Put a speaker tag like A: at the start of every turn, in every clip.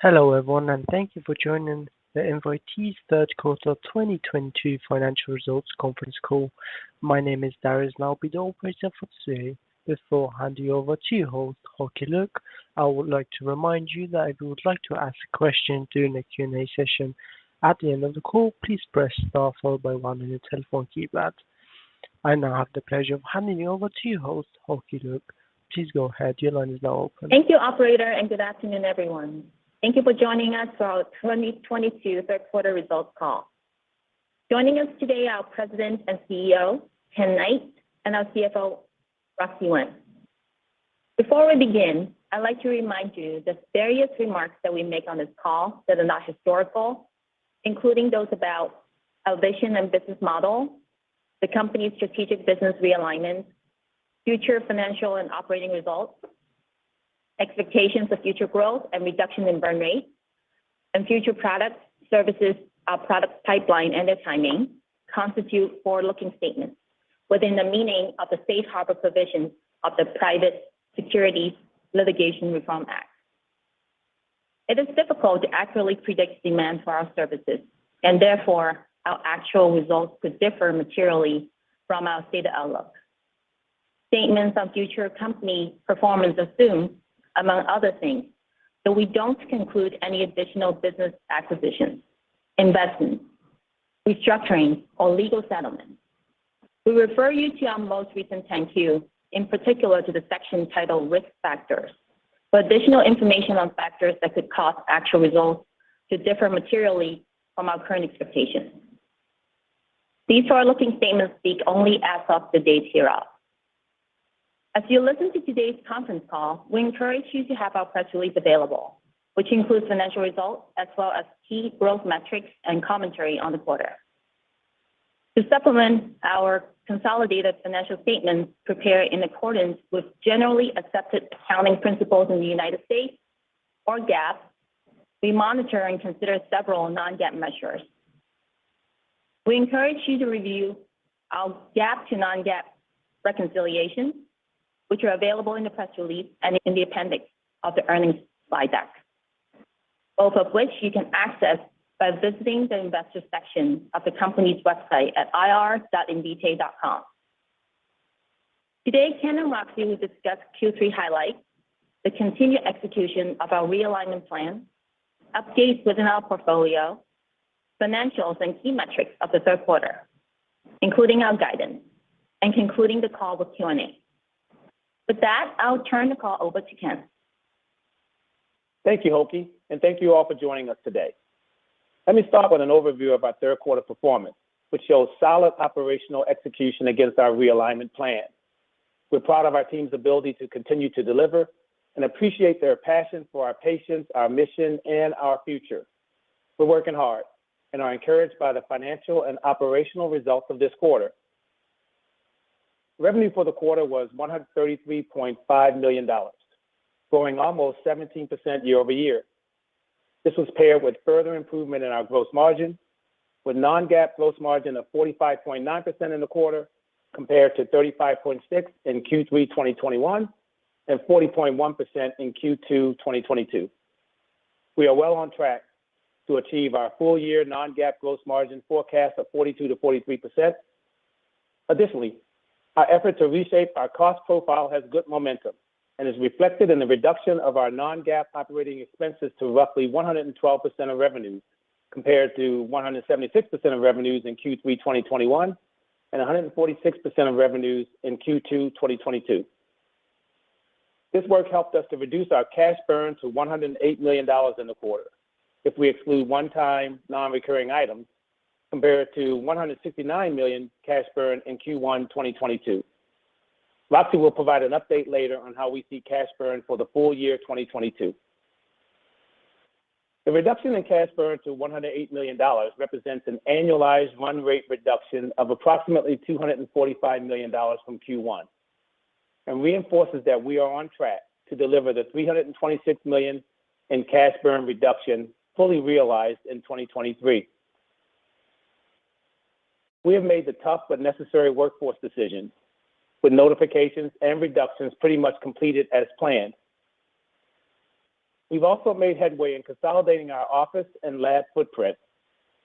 A: Hello, everyone, and thank you for joining the Invitae's third quarter 2022 financial results conference call. My name is Darius, and I'll be the operator for today. Before handing over to your host, Hoki Luke, I would like to remind you that if you would like to ask a question during the Q&A session at the end of the call, please press star followed by one on your telephone keypad. I now have the pleasure of handing you over to your host, Hoki Luke. Please go ahead. Your line is now open.
B: Thank you, operator, and good afternoon, everyone. Thank you for joining us for our 2022 third quarter results call. Joining us today are our President and CEO, Ken Knight, and our CFO, Roxi Wen. Before we begin, I'd like to remind you that various remarks that we make on this call that are not historical, including those about our vision and business model, the company's strategic business realignment, future financial and operating results, expectations of future growth and reduction in burn rate, and future products, services, our product pipeline and their timing, constitute forward-looking statements within the meaning of the safe harbor provisions of the Private Securities Litigation Reform Act. It is difficult to accurately predict demand for our services, and therefore our actual results could differ materially from our stated outlook. Statements on future company performance assume, among other things, that we don't conclude any additional business acquisitions, investments, restructuring, or legal settlements. We refer you to our most recent 10-Q, in particular to the section titled Risk Factors, for additional information on factors that could cause actual results to differ materially from our current expectations. These forward-looking statements speak only as of the date hereof. As you listen to today's conference call, we encourage you to have our press release available, which includes financial results as well as key growth metrics and commentary on the quarter. To supplement our consolidated financial statements prepared in accordance with generally accepted accounting principles in the United States, or GAAP, we monitor and consider several non-GAAP measures. We encourage you to review our GAAP to non-GAAP reconciliations, which are available in the press release and in the appendix of the earnings slide deck, both of which you can access by visiting the investor section of the company's website at ir.invitae.com. Today, Ken and Roxi will discuss Q3 highlights, the continued execution of our realignment plan, updates within our portfolio, financials and key metrics of the third quarter, including our guidance, and concluding the call with Q&A. With that, I'll turn the call over to Ken.
C: Thank you, Hoki, and thank you all for joining us today. Let me start with an overview of our third quarter performance, which shows solid operational execution against our realignment plan. We're proud of our team's ability to continue to deliver and appreciate their passion for our patients, our mission, and our future. We're working hard and are encouraged by the financial and operational results of this quarter. Revenue for the quarter was $133.5 million, growing almost 17% year over year. This was paired with further improvement in our gross margin, with non-GAAP gross margin of 45.9% in the quarter, compared to 35.6% in Q3 2021 and 40.1% in Q2 2022. We are well on track to achieve our full year non-GAAP gross margin forecast of 42 to 43%. Additionally, our effort to reshape our cost profile has good momentum and is reflected in the reduction of our non-GAAP operating expenses to roughly 112% of revenues, compared to 176% of revenues in Q3 2021 and 146% of revenues in Q2 2022. This work helped us to reduce our cash burn to $108 million in the quarter, if we exclude one-time non-recurring items, compared to $169 million cash burn in Q1 2022. Roxi will provide an update later on how we see cash burn for the full year 2022. The reduction in cash burn to $108 million represents an annualized run rate reduction of approximately $245 million from Q1 and reinforces that we are on track to deliver the $326 million in cash burn reduction fully realized in 2023. We have made the tough but necessary workforce decisions, with notifications and reductions pretty much completed as planned. We've also made headway in consolidating our office and lab footprint,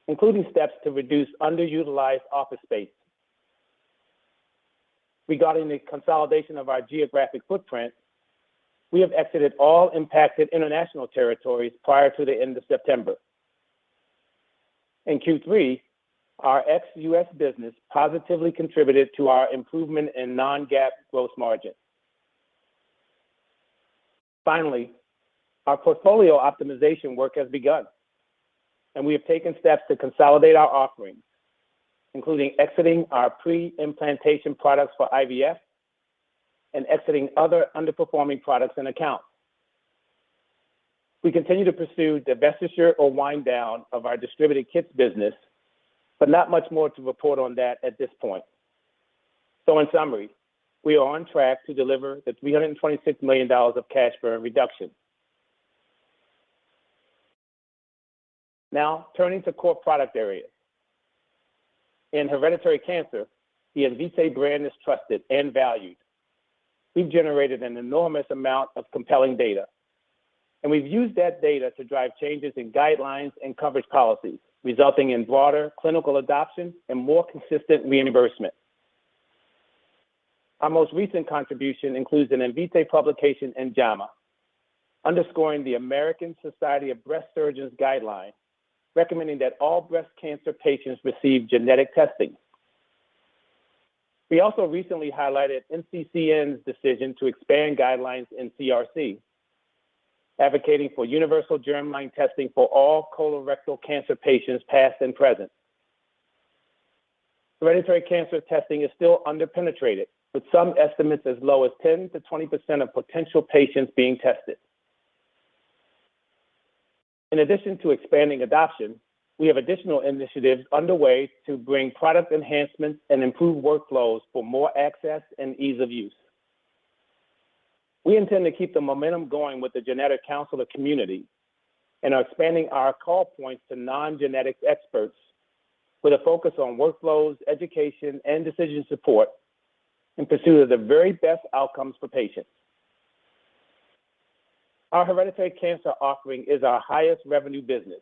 C: including steps to reduce underutilized office space. Regarding the consolidation of our geographic footprint, we have exited all impacted international territories prior to the end of September. In Q3, our ex-US business positively contributed to our improvement in non-GAAP gross margin. Finally, our portfolio optimization work has begun, and we have taken steps to consolidate our offerings, including exiting our pre-implantation products for IVF and exiting other underperforming products and accounts. We continue to pursue divestiture or wind down of our distributed kits business, but not much more to report on that at this point. So in summary, we are on track to deliver the $326 million of cash burn reduction. Now, turning to core product areas. In hereditary cancer, the Invitae brand is trusted and valued. We've generated an enormous amount of compelling data, and we've used that data to drive changes in guidelines and coverage policies, resulting in broader clinical adoption and more consistent reimbursement. Our most recent contribution includes an Invitae publication in JAMA, underscoring the American Society of Breast Surgeons guideline, recommending that all breast cancer patients receive genetic testing. We also recently highlighted NCCN's decision to expand guidelines in CRC, advocating for universal germline testing for all colorectal cancer patients past and present. Hereditary cancer testing is still underpenetrated, with some estimates as low as 10 to 20% of potential patients being tested. In addition to expanding adoption, we have additional initiatives underway to bring product enhancements and improve workflows for more access and ease of use. We intend to keep the momentum going with the genetic counselor community and are expanding our call points to non-genetics experts with a focus on workflows, education, and decision support in pursuit of the very best outcomes for patients. Our hereditary cancer offering is our highest revenue business,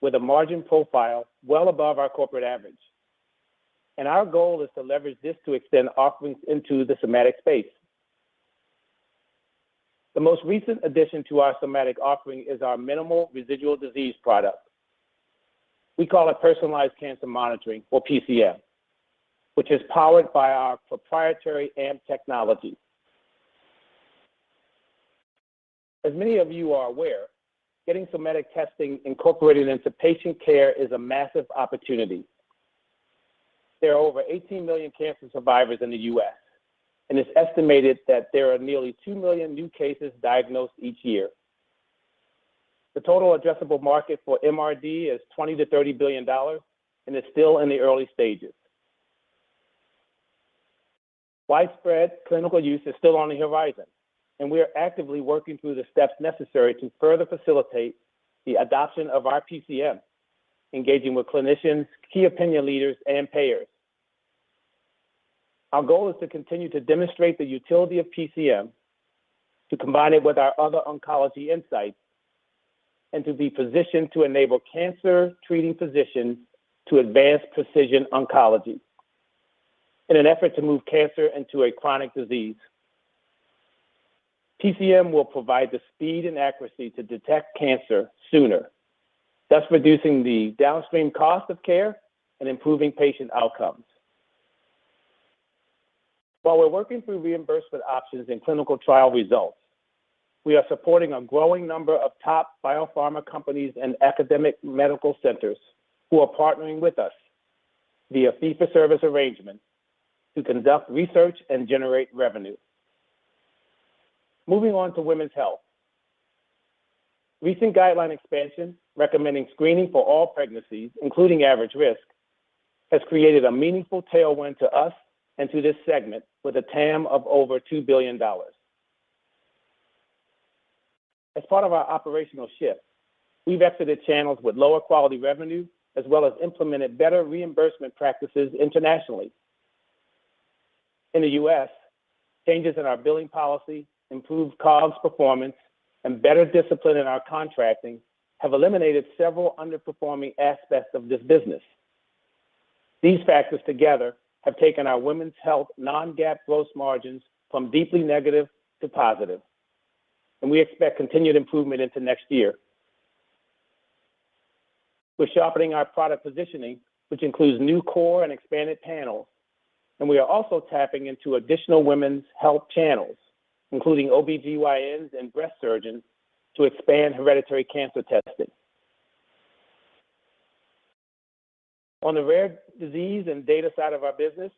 C: with a margin profile well above our corporate average. And our goal is to leverage this to extend offerings into the somatic space. The most recent addition to our somatic offering is our minimal residual disease product. We call it personalized cancer monitoring, or PCM, which is powered by our proprietary AMP technology. As many of you are aware, getting somatic testing incorporated into patient care is a massive opportunity. There are over 18 million cancer survivors in the US, and it's estimated that there are nearly 2 million new cases diagnosed each year. The total addressable market for MRD is $20 to $30 billion, and is still in the early stages. Widespread clinical use is still on the horizon, and we are actively working through the steps necessary to further facilitate the adoption of our PCM, engaging with clinicians, key opinion leaders, and payers. Our goal is to continue to demonstrate the utility of PCM, to combine it with our other oncology insights, and to be positioned to enable cancer treating physicians to advance precision oncology in an effort to move cancer into a chronic disease. PCM will provide the speed and accuracy to detect cancer sooner, thus reducing the downstream cost of care and improving patient outcomes. While we're working through reimbursement options and clinical trial results, we are supporting a growing number of top biopharma companies and academic medical centers who are partnering with us via fee-for-service arrangements to conduct research and generate revenue. Moving on to women's health. Recent guideline expansion recommending screening for all pregnancies, including average risk, has created a meaningful tailwind to us and to this segment with a TAM of over $2 billion. As part of our operational shift, we've exited channels with lower quality revenue, as well as implemented better reimbursement practices internationally. In the US, changes in our billing policy, improved COGS performance, and better discipline in our contracting have eliminated several underperforming aspects of this business. These factors together have taken our women's health non-GAAP gross margins from deeply negative to positive, and we expect continued improvement into next year. We're sharpening our product positioning, which includes new core and expanded panels, and we are also tapping into additional women's health channels, including OBGYNs and breast surgeons, to expand hereditary cancer testing. On the rare disease and data side of our business,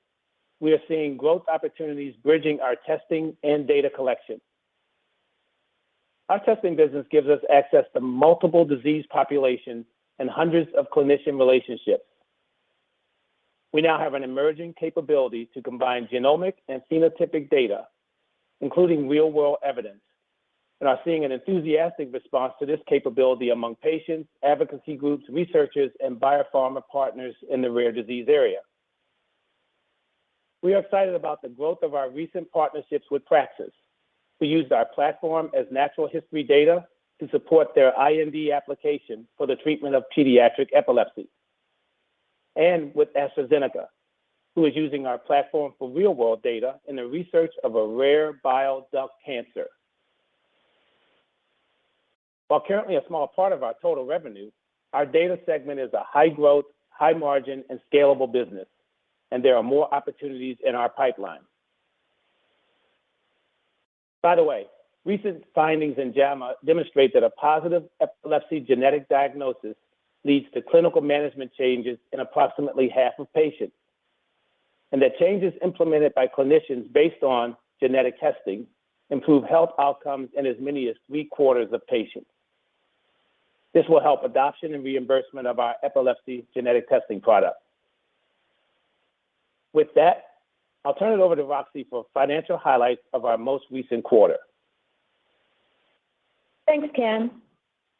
C: we are seeing growth opportunities bridging our testing and data collection. Our testing business gives us access to multiple disease populations and hundreds of clinician relationships. We now have an emerging capability to combine genomic and phenotypic data, including real-world evidence, and are seeing an enthusiastic response to this capability among patients, advocacy groups, researchers, and biopharma partners in the rare disease area. We are excited about the growth of our recent partnerships with Praxis, who used our platform as natural history data to support their IND application for the treatment of pediatric epilepsy, and with AstraZeneca, who is using our platform for real-world data in the research of a rare bile duct cancer. While currently a small part of our total revenue, our data segment is a high-growth, high-margin, and scalable business, and there are more opportunities in our pipeline. By the way, recent findings in JAMA demonstrate that a positive epilepsy genetic diagnosis leads to clinical management changes in approximately half of patients, and that changes implemented by clinicians based on genetic testing improve health outcomes in as many as 3/4 of patients. This will help adoption and reimbursement of our epilepsy genetic testing product. With that, I'll turn it over to Roxy for financial highlights of our most recent quarter.
B: Thanks, Ken.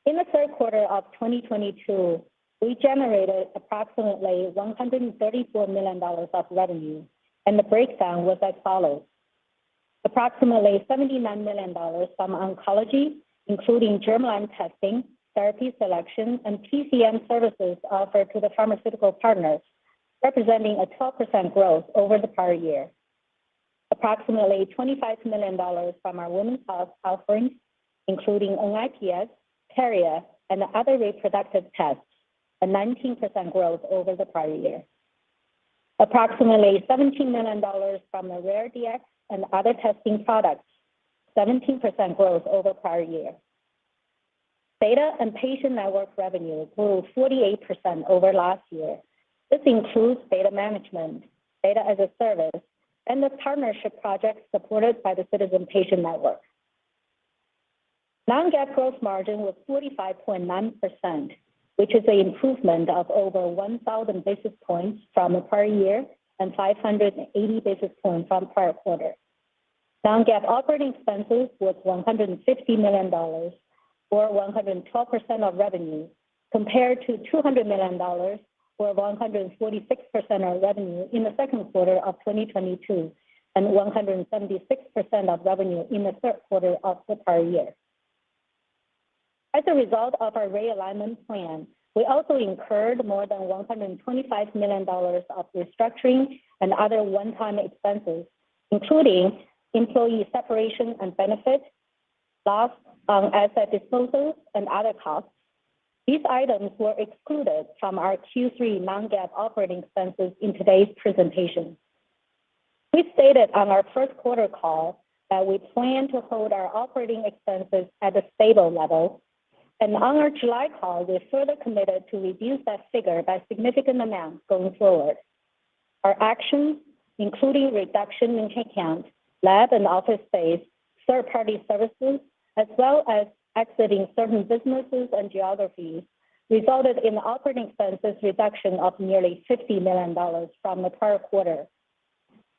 B: In the third quarter of 2022, we generated approximately $134 million of revenue, and the breakdown was as follows. Approximately $79 million from oncology, including germline testing, therapy selection, and PCM services offered to the pharmaceutical partners, representing a 12% growth over the prior year. Approximately $25 million from our women's health offerings, including NIPS, carrier, and other reproductive tests, a 19% growth over the prior year. Approximately $17 million from the rare DX and other testing products, 17% growth over prior year. Data and patient network revenue grew 48% over last year. This includes data management, data as a service, and the partnership projects supported by the Citizen Patient Network. Non-GAAP gross margin was 45.9%, which is an improvement of over 1,000 basis points from the prior year and 580 basis points from prior quarter. Non-GAAP operating expenses was $150 million, or 112% of revenue, compared to $200 million, or 146% of revenue in the second quarter of 2022, and 176% of revenue in the third quarter of the prior year. As a result of our realignment plan, we also incurred more than $125 million of restructuring and other one-time expenses, including employee separation and benefit, loss on asset disposals, and other costs. These items were excluded from our Q3 non-GAAP operating expenses in today's presentation. We stated on our first quarter call that we plan to hold our operating expenses at a stable level, and on our July call, we further committed to reduce that figure by significant amounts going forward. Our actions, including reduction in headcount, lab and office space, third-party services, as well as exiting certain businesses and geographies, resulted in operating expenses reduction of nearly $50 million from the prior quarter.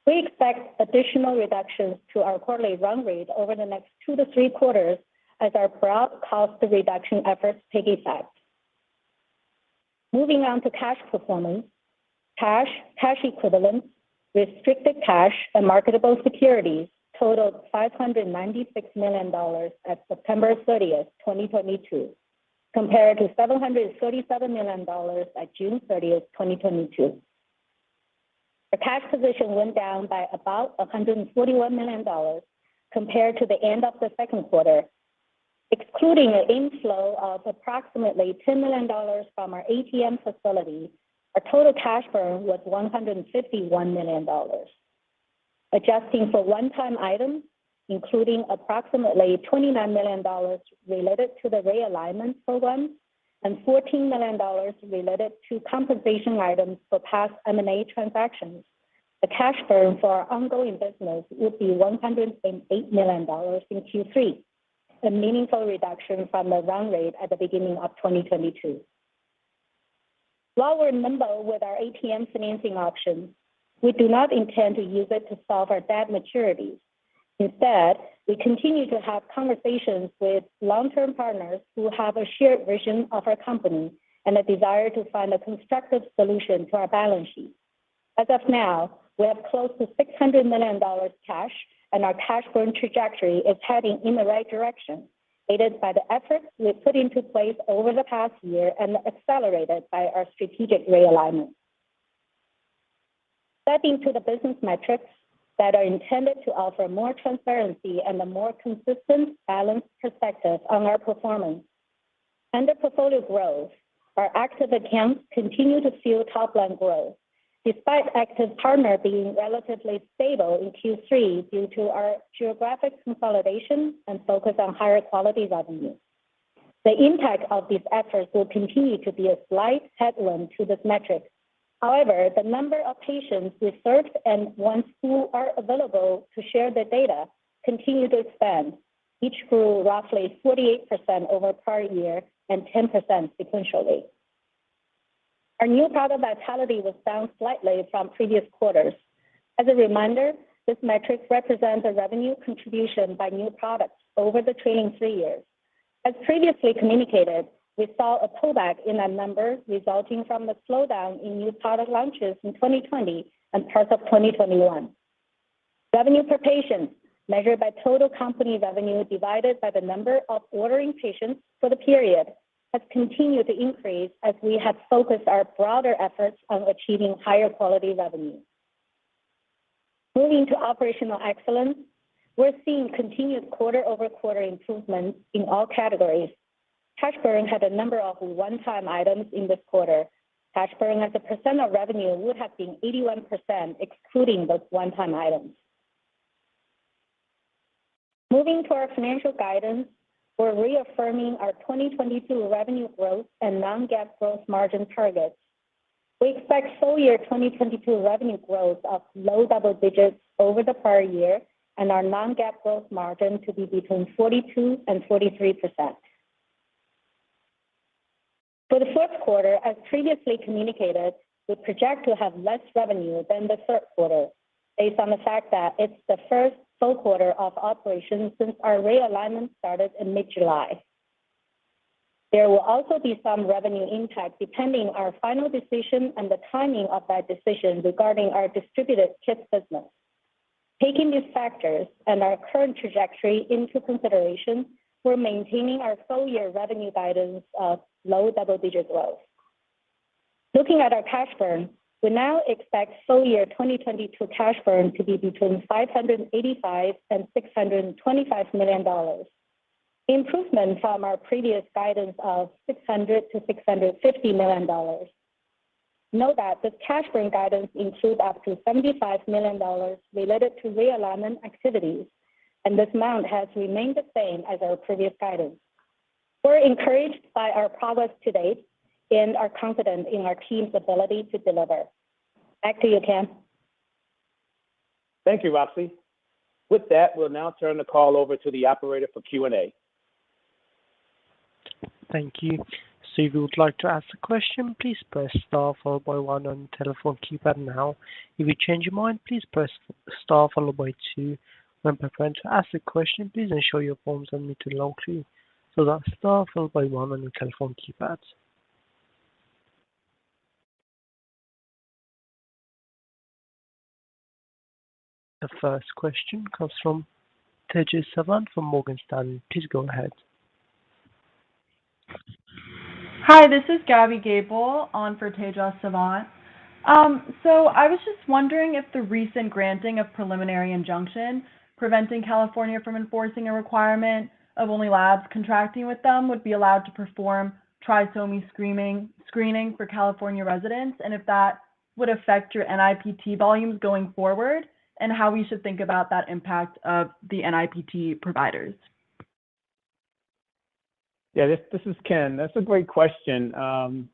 B: We expect additional reductions to our quarterly run rate over the next 2 to 3 quarters as our broad cost reduction efforts take effect. Moving on to cash performance, cash equivalents, restricted cash, and marketable securities
D: totaled $596 million at September 30th, 2022, compared to $737 million at June 30th, 2022. Our cash position went down by about $141 million compared to the end of the second quarter. Excluding an inflow of approximately $10 million from our ATM facility, our total cash burn was $151 million. Adjusting for one-time items, including approximately $29 million related to the realignment program and $14 million related to compensation items for past M&A transactions, the cash burn for our ongoing business would be $108 million in Q3, a meaningful reduction from the run rate at the beginning of 2022. While we're nimble with our ATM financing options, we do not intend to use it to solve our debt maturities. Instead, we continue to have conversations with long-term partners who have a shared vision of our company and a desire to find a constructive solution to our balance sheet. As of now, we have close to $600 million cash, and our cash burn trajectory is heading in the right direction, aided by the efforts we've put into place over the past year and accelerated by our strategic realignment. Stepping to the business metrics that are intended to offer more transparency and a more consistent, balanced perspective on our performance. Under portfolio growth, our active accounts continue to fuel top-line growth, despite active partner being relatively stable in Q3 due to our geographic consolidation and focus on higher quality revenue. The impact of these efforts will continue to be a slight headwind to this metric. However, the number of patients we served and ones who are available to share the data continue to expand. Each grew roughly 48% over prior year and 10% sequentially. Our new product vitality was down slightly from previous quarters. As a reminder, this metric represents a revenue contribution by new products over the trailing 3 years. As previously communicated, we saw a pullback in that number resulting from the slowdown in new product launches in 2020 and parts of 2021. Revenue per patient, measured by total company revenue divided by the number of ordering patients for the period, has continued to increase as we have focused our broader efforts on achieving higher quality revenue. Moving to operational excellence, we're seeing continued quarter-over-quarter improvements in all categories. Cash burn had a number of one-time items in this quarter. Cash burn as a percent of revenue would have been 81% excluding those one-time items. Moving to our financial guidance, we're reaffirming our 2022 revenue growth and non-GAAP gross margin targets. We expect full year 2022 revenue growth of low double digits over the prior year and our non-GAAP gross margin to be between 42% and 43%. For the fourth quarter, as previously communicated, we project to have less revenue than the third quarter, based on the fact that it's the first full quarter of operations since our realignment started in mid-July. There will also be some revenue impact depending on our final decision and the timing of that decision regarding our distributed kits business. Taking these factors and our current trajectory into consideration, we're maintaining our full year revenue guidance of low double-digit growth. Looking at our cash burn, we now expect full year 2022 cash burn to be between $585 and $625 million. Improvement from our previous guidance of $600 to $650 million. Note that this cash burn guidance includes up to $75 million related to realignment activities, and this amount has remained the same as our previous guidance. We're encouraged by our progress to date and are confident in our team's ability to deliver. Back to you, Ken.
C: Thank you, Roxy. With that, we'll now turn the call over to the operator for Q&A.
A: Thank you. So if you would like to ask a question, please press star followed by 1 on the telephone keypad now. If you change your mind, please press star followed by 2. When preparing to ask a question, please ensure your phone's unmuted locally. So that's star followed by 1 on your telephone keypad. The first question comes from Tejas Savant from Morgan Stanley. Please go ahead.
E: Hi, this is Gabby Gable on for Tejas Savant. So I was just wondering if the recent granting of preliminary injunction preventing California from enforcing a requirement of only labs contracting with them would be allowed to perform trisomy screening for California residents, and if that would affect your NIPT volumes going forward, and how we should think about that impact of the NIPT providers.
C: Yeah, this is Ken. That's a great question.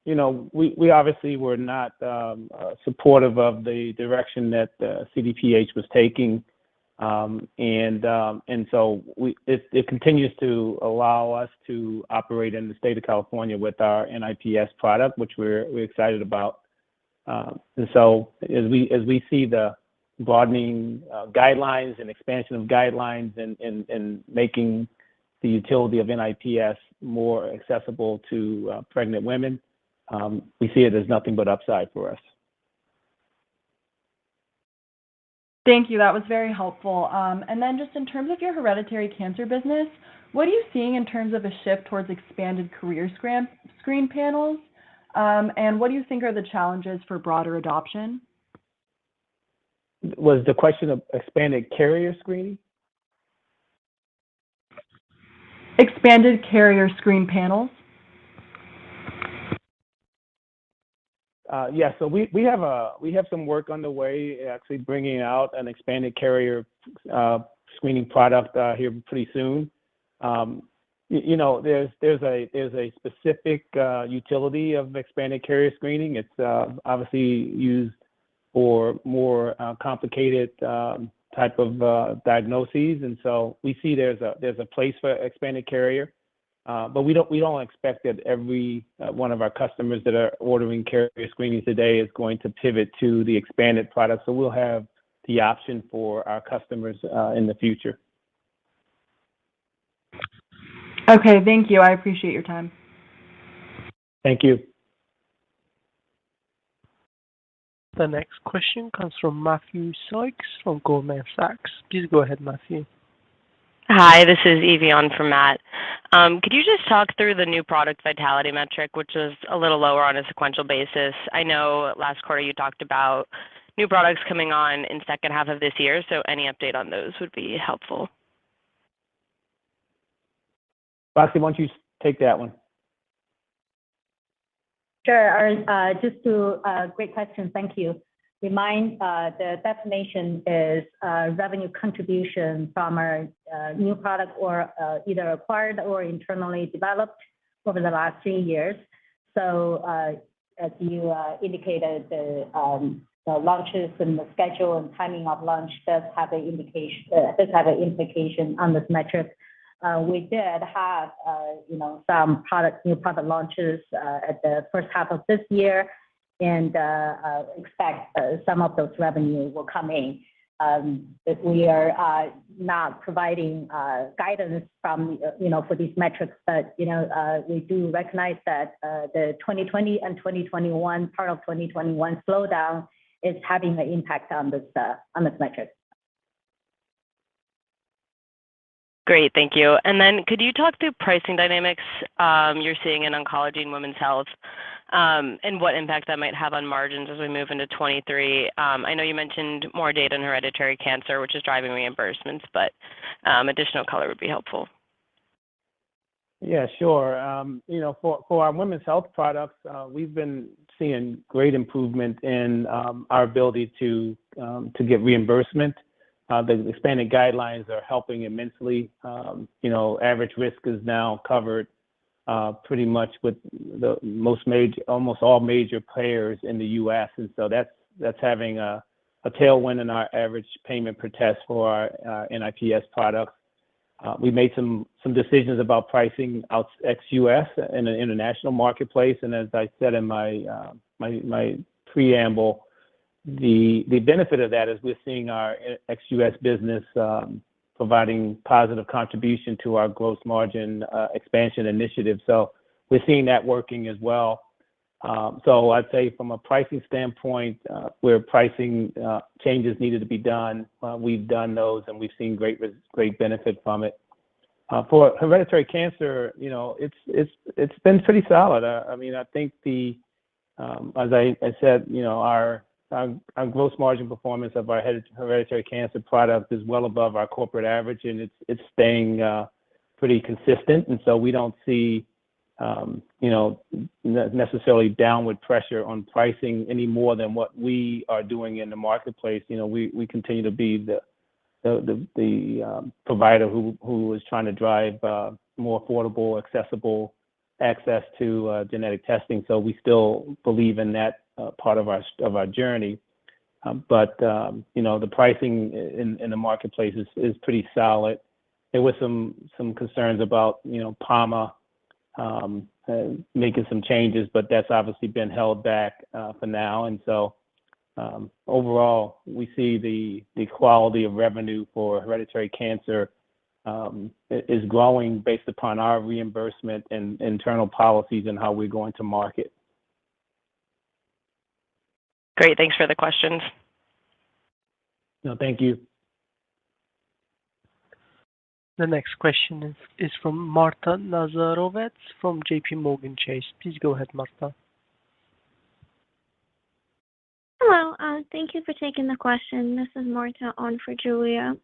C: We obviously were not supportive of the direction that CDPH was taking, and so it continues to allow us to operate in the state of California with our NIPS product, which we're excited about. And so as we see the broadening guidelines and expansion of guidelines and making the utility of NIPS more accessible to pregnant women, we see it as nothing but upside for us.
E: Thank you. That was very helpful. And then just in terms of your hereditary cancer business, what are you seeing in terms of a shift towards expanded carrier screen panels? And what do you think are the challenges for broader adoption?
C: Was the question of expanded carrier screening?
E: Expanded carrier screen panels.
C: Yeah, so we have some work underway, actually bringing out an expanded carrier screening product here pretty soon. There's a specific utility of expanded carrier screening. It's obviously used for more complicated type of diagnoses, and so we see there's a place for expanded carrier, but we don't expect that every one of our customers that are ordering carrier screening today is going to pivot to the expanded product. So we'll have the option for our customers in the future.
E: Okay, thank you. I appreciate your time.
C: Thank you.
A: The next question comes from Matthew Sykes from Goldman Sachs. Please go ahead, Matthew.
F: Hi, this is Evie on for Matt. Could you just talk through the new product vitality metric, which was a little lower on a sequential basis? I know last quarter you talked about new products coming on in second half of this year, so any update on those would be helpful.
C: Roxy, why don't you take that one?
D: Sure. Great question. Thank you. Remind the definition is revenue contribution from our new product or either acquired or internally developed over the last 3 years. So as you indicated, the launches and the schedule and timing of launch does have an implication on this metric. We did have some new product launches at the first half of this year, and expect some of those revenue will come in. But we are not providing guidance from for these metrics, but we do recognize that the 2020 and 2021 part of 2021 slowdown is having an impact on this metric.
F: Great, thank you. And then could you talk through pricing dynamics you're seeing in oncology and women's health, and what impact that might have on margins as we move into 23? I know you mentioned more data in hereditary cancer, which is driving reimbursements, but additional color would be helpful.
C: Yeah, sure. For our women's health products, we've been seeing great improvement in our ability to get reimbursement. The expanded guidelines are helping immensely. Average risk is now covered pretty much with almost all major players in the U.S., and so that's having a tailwind in our average payment per test for our NIPS products. We made some decisions about pricing out ex-U.S. in an international marketplace, and as I said in my preamble, the benefit of that is we're seeing our ex-U.S. business providing positive contribution to our gross margin expansion initiative. So we're seeing that working as well. So I'd say from a pricing standpoint, where pricing changes needed to be done, we've done those, and we've seen great benefit from it. For hereditary cancer, it's been pretty solid. I mean, I think as I said, our gross margin performance of our hereditary cancer product is well above our corporate average, and it's staying pretty consistent. And so we don't see necessarily downward pressure on pricing any more than what we are doing in the marketplace. We continue to be the provider who is trying to drive more affordable, accessible access to genetic testing. So we still believe in that part of our journey. But the pricing in the marketplace is pretty solid. There was some concerns about PAMA making some changes, but that's obviously been held back for now. And so overall, we see the quality of revenue for hereditary cancer is growing based upon our reimbursement and internal policies and how we're going to market.
F: Great, thanks for the questions.
C: No, thank you.
A: The next question is from Marta Nazarovets from JP Morgan Chase. Please go ahead, Marta.
G: Hello, thank you for taking the question. This is Marta on for Julia.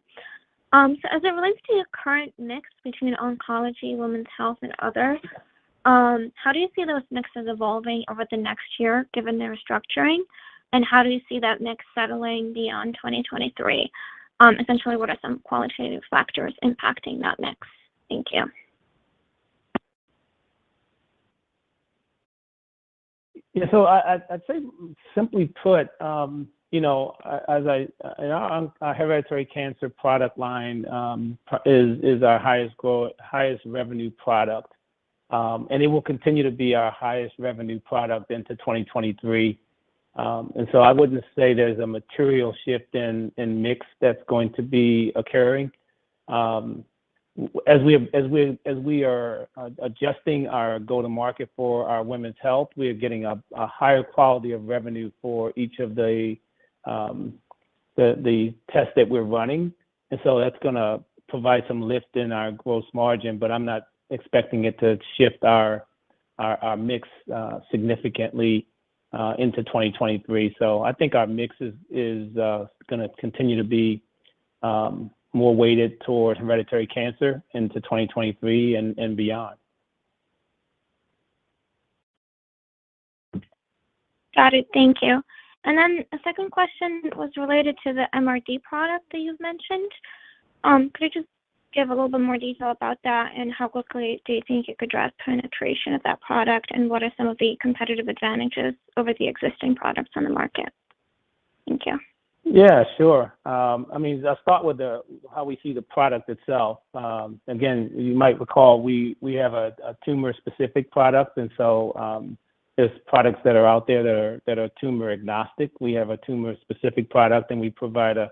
G: So as it relates to your current mix between oncology, women's health, and other, how do you see those mixes evolving over the next year given their restructuring? And how do you see that mix settling beyond 2023? Essentially, what are some qualitative factors impacting that mix? Thank you.
C: Yeah, so I'd say, simply put, as in our hereditary cancer product line is our highest revenue product, and it will continue to be our highest revenue product into 2023. And so I wouldn't say there's a material shift in mix that's going to be occurring. As we are adjusting our go-to-market for our women's health, we are getting a higher quality of revenue for each of the tests that we're running, and so that's going to provide some lift in our gross margin. But I'm not expecting it to shift our mix significantly into 2023. So I think our mix is going to continue to be more weighted toward hereditary cancer into 2023 and beyond.
G: Got it. Thank you. And then a second question was related to the MRD product that you've mentioned. Could you just give a little bit more detail about that, and how quickly do you think you could drive penetration of that product, and what are some of the competitive advantages over the existing products on the market? Thank you.
C: Yeah, sure. I mean, I'll start with how we see the product itself. Again, you might recall we have a tumor-specific product, and so there's products that are out there that are tumor agnostic. We have a tumor-specific product, and we provide a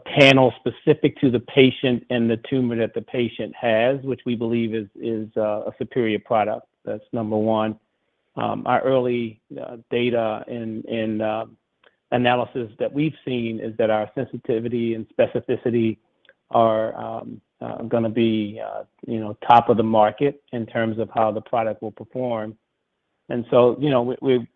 C: panel specific to the patient and the tumor that the patient has, which we believe is a superior product. That's number one. Our early data in analysis that we've seen is that our sensitivity and specificity are going to be top of the market in terms of how the product will perform. And so we're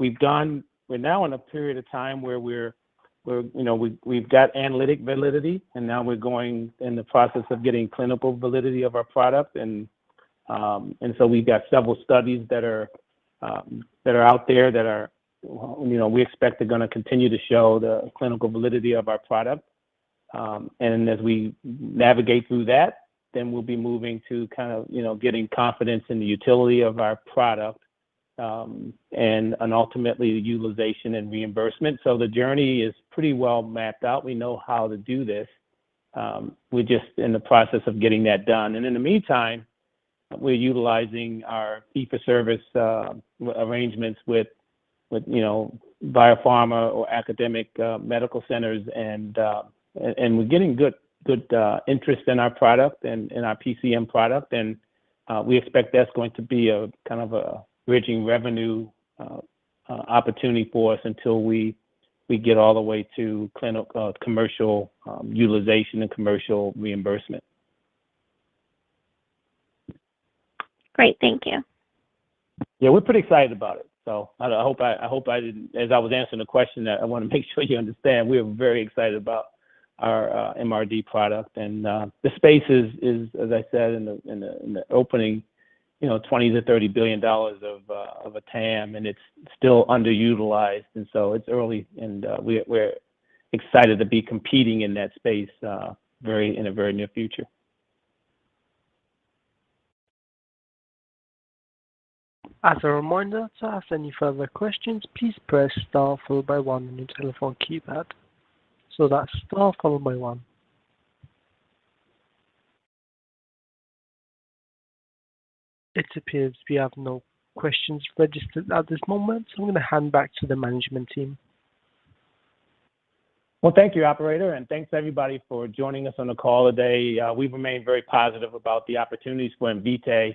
C: now in a period of time where we've got analytic validity, and now we're going in the process of getting clinical validity of our product, and so we've got several studies that are out there that are we expect are going to continue to show the clinical validity of our product, and as we navigate through that, then we'll be moving to kind of getting confidence in the utility of our product, and ultimately the utilization and reimbursement. So the journey is pretty well mapped out. We know how to do this. We're just in the process of getting that done. And in the meantime, we're utilizing our fee-for-service arrangements with biopharma or academic medical centers, and we're getting good interest in our product and in our PCM product, and we expect that's going to be a kind of bridging revenue opportunity for us until we get all the way to clinical commercial utilization and commercial reimbursement.
G: Great, thank you.
C: Yeah, we're pretty excited about it. So I hope I didn't, as I was answering the question, that I want to make sure you understand we are very excited about our MRD product, and the space is as I said in the opening, $20 to $30 billion of a TAM, and it's still underutilized, and so it's early, and we're excited to be competing in that space in a very near future.
A: As a reminder, to ask any further questions, please press star followed by 1 on your telephone keypad. So that's star followed by 1. It appears we have no questions registered at this moment, so I'm going to hand back to the management team.
C: Well, thank you, operator, and thanks everybody for joining us on the call today. We've remained very positive about the opportunities for Invitae,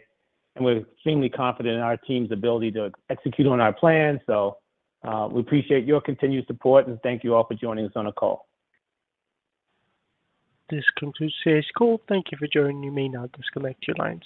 C: and we're extremely confident in our team's ability to execute on our plan. So we appreciate your continued support, and thank you all for joining us on the call.
A: This concludes today's call. Thank you for joining. You may now disconnect your lines.